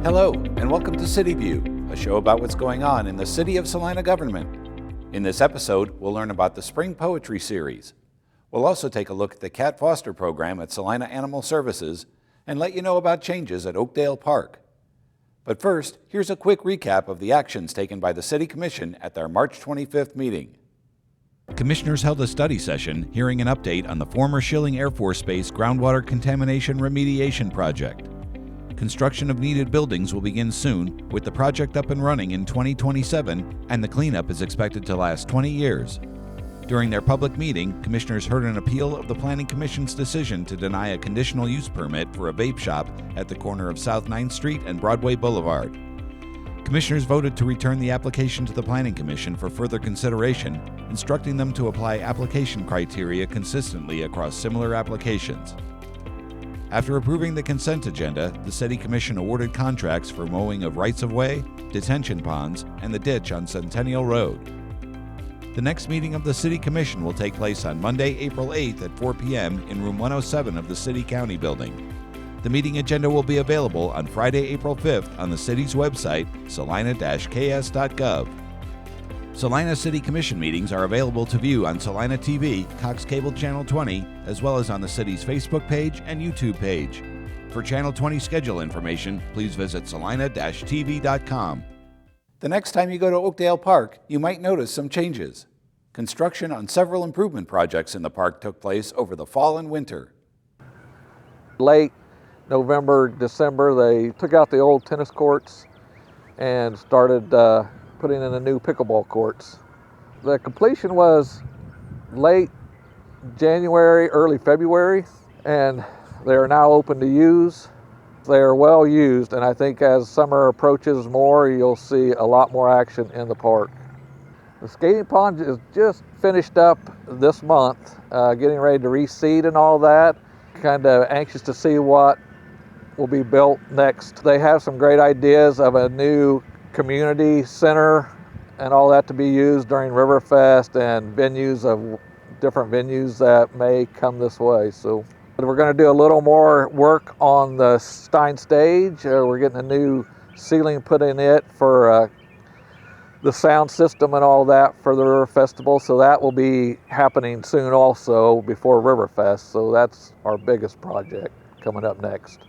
Hello, and welcome to City View, a show about what's going on in the City of Salina government. In this episode, we'll learn about the Spring Poetry Series. We'll also take a look at the Cat Foster Program at Salina Animal Services and let you know about changes at Oakdale Park. But first, here's a quick recap of the actions taken by the City Commission at their March 25th meeting. Commissioners held a study session hearing an update on the former Schilling Air Force Base groundwater contamination remediation project. Construction of needed buildings will begin soon, with the project up and running in 2027, and the cleanup is expected to last 20 years. During their public meeting, commissioners heard an appeal of the Planning Commission's decision to deny a conditional use permit for a vape shop at the corner of South 9th Street and Broadway Boulevard. Commissioners voted to return the application to the Planning Commission for further consideration, instructing them to apply application criteria consistently across similar applications. After approving the consent agenda, the City Commission awarded contracts for mowing of rights-of-way, detention ponds, and the ditch on Centennial Road. The next meeting of the City Commission will take place on Monday, April 8th at 4 p.m. in room 107 of the City County Building. The meeting agenda will be available on Friday, April 5th on the city's website, salina-ks.gov. Salina City Commission meetings are available to view on Salina TV, Cox Cable Channel 20, as well as on the city's Facebook page and YouTube page. For Channel 20 schedule information, please visit salina-tv.com. The next time you go to Oakdale Park, you might notice some changes. Construction on several improvement projects in the park took place over the fall and winter. Late November, December, they took out the old tennis courts and started putting in the new pickleball courts. The completion was late January, early February, and they are now open to use. They are well used, and I think as summer approaches more, you'll see a lot more action in the park. The skating pond is just finished up this month, getting ready to reseed and all that. Kind of anxious to see what will be built next. They have some great ideas of a new community center and all that to be used during Riverfest and different venues that may come this way. So we're going to do a little more work on the Stein stage. We're getting a new ceiling put in it for the sound system and all that for the River Festival. So that will be happening soon also before Riverfest. So that's our biggest project coming up next.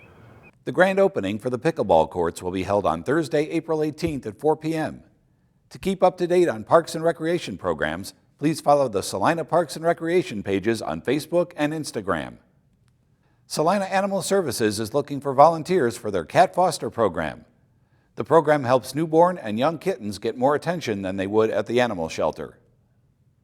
The grand opening for the pickleball courts will be held on Thursday, April 18th at 4 p.m. To keep up to date on parks and recreation programs, please follow the Salina Parks and Recreation pages on Facebook and Instagram. Salina Animal Services is looking for volunteers for their Cat Foster Program. The program helps newborn and young kittens get more attention than they would at the animal shelter.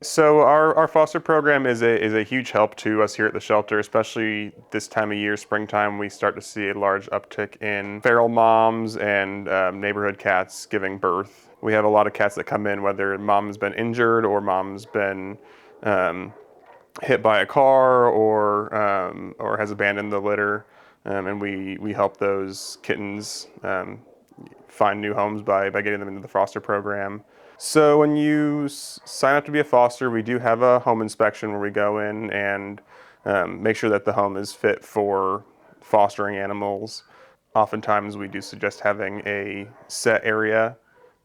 So our foster program is a huge help to us here at the shelter, especially this time of year, springtime. We start to see a large uptick in feral moms and neighborhood cats giving birth. We have a lot of cats that come in, whether mom's been injured or mom's been hit by a car or has abandoned the litter, and we help those kittens find new homes by getting them into the foster program. So when you sign up to be a foster, we do have a home inspection where we go in and make sure that the home is fit for fostering animals. Oftentimes we do suggest having a set area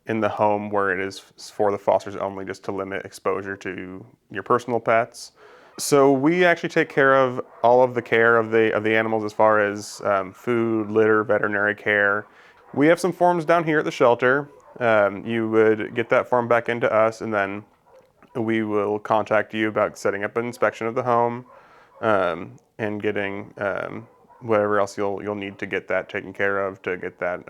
in the home where it is for the fosters only, just to limit exposure to your personal pets. So we actually take care of all of the care of the animals as far as food, litter, veterinary care. We have some forms down here at the shelter. You would get that form back into us, and then we will contact you about setting up an inspection of the home and getting whatever else you'll need to get that taken care of to get that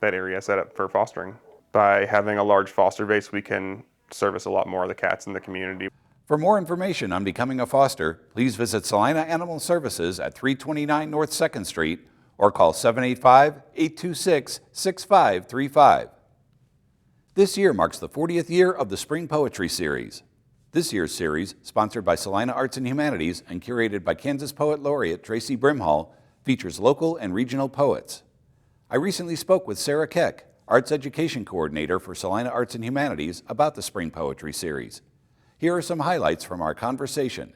area set up for fostering. By having a large foster base, we can service a lot more of the cats in the community. For more information on becoming a foster, please visit Salina Animal Services at 329 North 2nd Street or call 785-826-6535. This year marks the 40th year of the Spring Poetry Series. This year's series, sponsored by Salina Arts and Humanities and curated by Kansas Poet Laureate Tracy Brimhall, features local and regional poets. I recently spoke with Sarah Keck, Arts Education Coordinator for Salina Arts and Humanities, about the Spring Poetry Series. Here are some highlights from our conversation.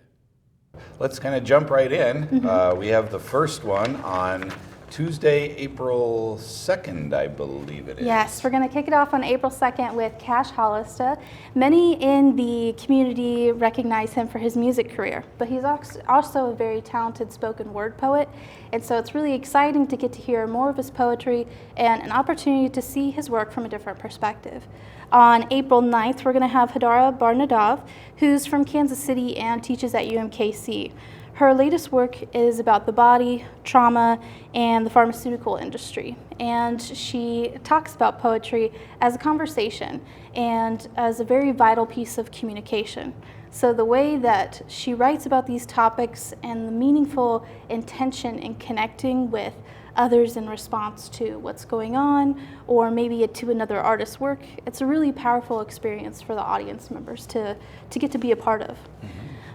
Let's kind of jump right in. We have the first one on Tuesday, April 2nd, I believe it is. Yes, we're going to kick it off on April 2nd with Cash Hollister. Many in the community recognize him for his music career, but he's also a very talented spoken word poet, and so it's really exciting to get to hear more of his poetry and an opportunity to see his work from a different perspective. On April 9th, we're going to have Hadara Barnadov, who's from Kansas City and teaches at UMKC. Her latest work is about the body, trauma, and the pharmaceutical industry. And she talks about poetry as a conversation and as a very vital piece of communication. So the way that she writes about these topics and the meaningful intention in connecting with others in response to what's going on, or maybe to another artist's work, it's a really powerful experience for the audience members to get to be a part of.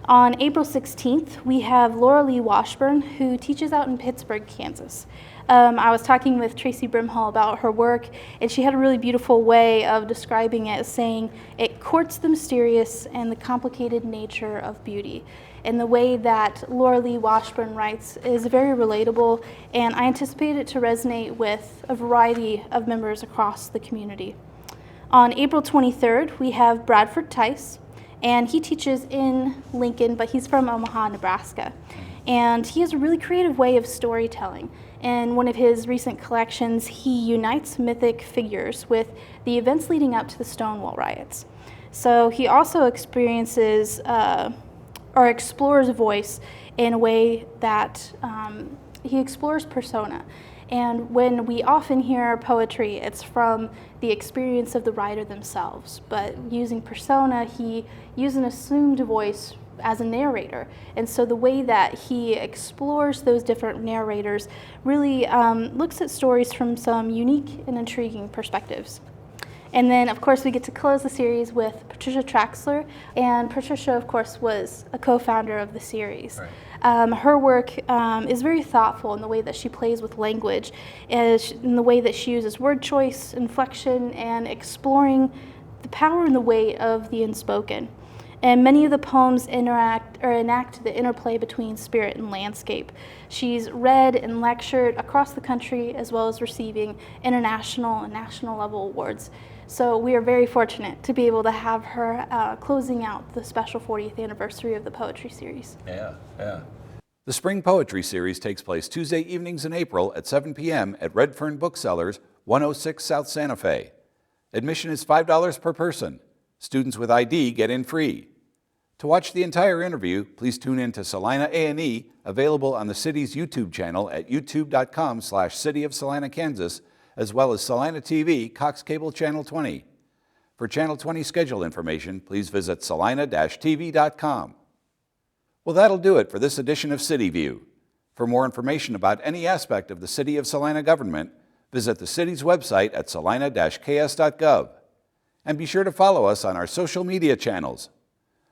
On April 16th, we have Laura Lee Washburn, who teaches out in Pittsburgh, Kansas. I was talking with Tracy Brimhall about her work, and she had a really beautiful way of describing it, saying it courts the mysterious and the complicated nature of beauty. And the way that Laura Lee Washburn writes is very relatable, and I anticipate it to resonate with a variety of members across the community. On April 23rd, we have Bradford Tice, and he teaches in Lincoln, but he's from Omaha, Nebraska. And he has a really creative way of storytelling. In one of his recent collections, he unites mythic figures with the events leading up to the Stonewall riots. So he also experiences or explores voice in a way that he explores persona. And when we often hear poetry, it's from the experience of the writer themselves. But using persona, he uses an assumed voice as a narrator. And so the way that he explores those different narrators really looks at stories from some unique and intriguing perspectives. And then, of course, we get to close the series with Patricia Traxler. And Patricia, of course, was a co-founder of the series. Right. Her work is very thoughtful in the way that she plays with language, in the way that she uses word choice, inflection, and exploring the power and the weight of the unspoken. And many of the poems enact the interplay between spirit and landscape. She's read and lectured across the country, as well as receiving international and national level awards. So we are very fortunate to be able to have her closing out the special 40th anniversary of the poetry series. Yeah. The Spring Poetry Series takes place Tuesday evenings in April at 7 p.m. at Redfern Booksellers, 106 South Santa Fe. Admission is $5 per person. Students with ID get in free. To watch the entire interview, please tune in to Salina A&E, available on the city's YouTube channel at youtube.com/City of Salina, Kansas, as well as Salina TV, Cox Cable Channel 20. For Channel 20 schedule information, please visit salina-tv.com. Well, that'll do it for this edition of City View. For more information about any aspect of the City of Salina government, visit the city's website at salina-ks.gov. And be sure to follow us on our social media channels.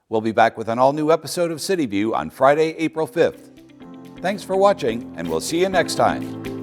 We'll be back with an all-new episode of City View on Friday, April 5th. Thanks for watching, and we'll see you next time.